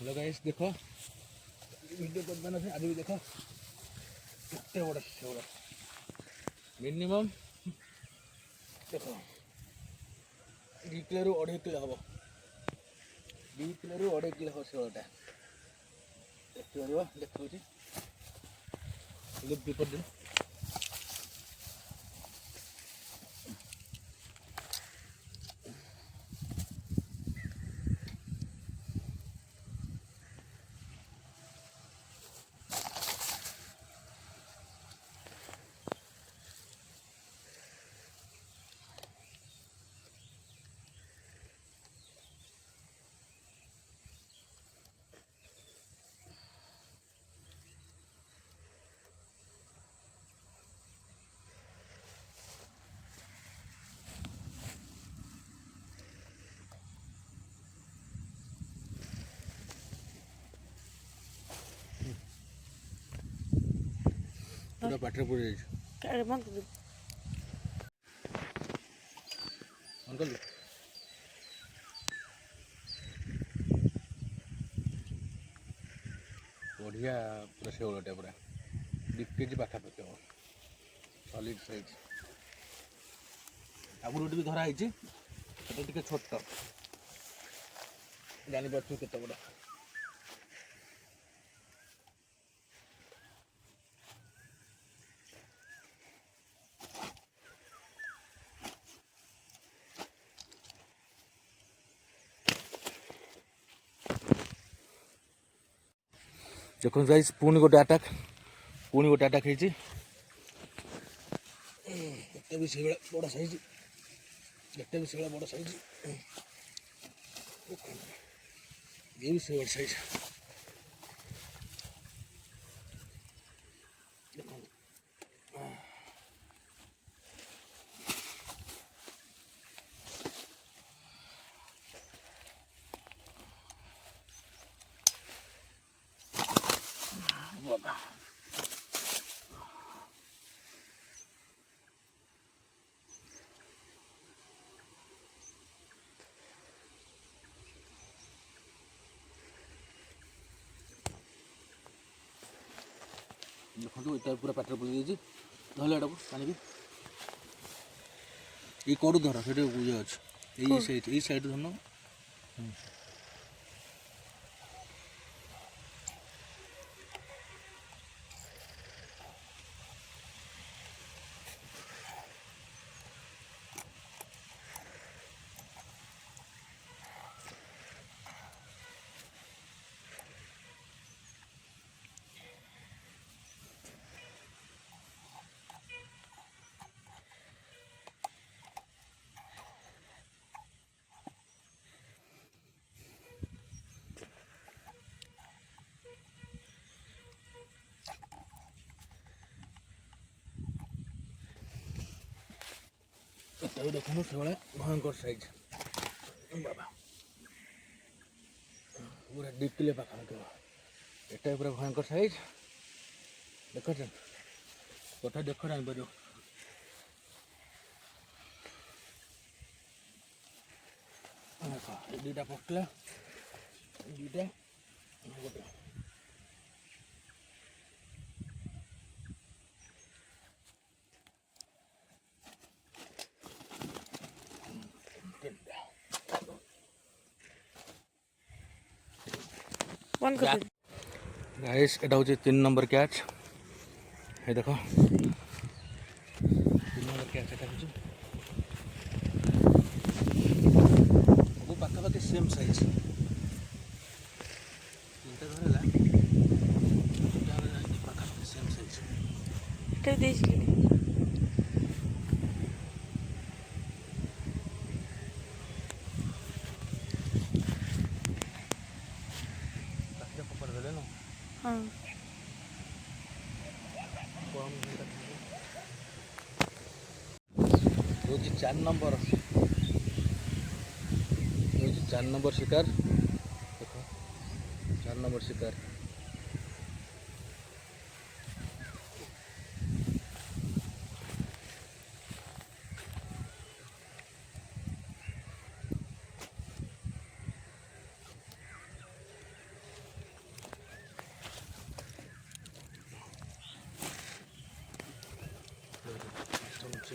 hello guys देखो video कर देना आज भी देखो कितने बड़ा शेवड़ा मिनिमम देखो 2 किलो रू 2.5 किलो हम 2 किलो रू 2.5 किलो हम शेवड़ा देखो देखो पेपर दिन पूरा पाटर पूरे अरे मत अंकल बढ़िया पूरा शेवड़ाटा पूरा 2 केजी पाखापाखि हम सॉलिड साइज आगुरी गोटे भी धरा है छोट जापार केते बड़ा देखो गाइस पुणी गोटे अटैक होती भी से बड़ा साइज एटे भी से बड़ा साइज ये भी से बड़ा साइज देखो ये पूरा पाटर पुरी धरला एटा पानी भी ये कड़ू धर से अच्छे ये साइड धरन देखो से भयंकर साइज बाबा पूरा 2 किलो पाखापाखि एटा पूरा भयंकर साइज देख कथा देख जापर दुटा पकड़ा दुटा गोटे बंद कर दे गाइस एटा हूँ 3 नंबर कैच ये देखो 3 नंबर कैच एटा हूँ वो पाखापाखि सेम साइज 3टा धरला पाखापाखि सेम साइज এটা দিয়েছিলি पकड़ देले ना हाँ ये 4 नंबर 4 नंबर शिकार देखो 4 नंबर शिकार মাছটা হচ্ছে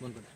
বন করে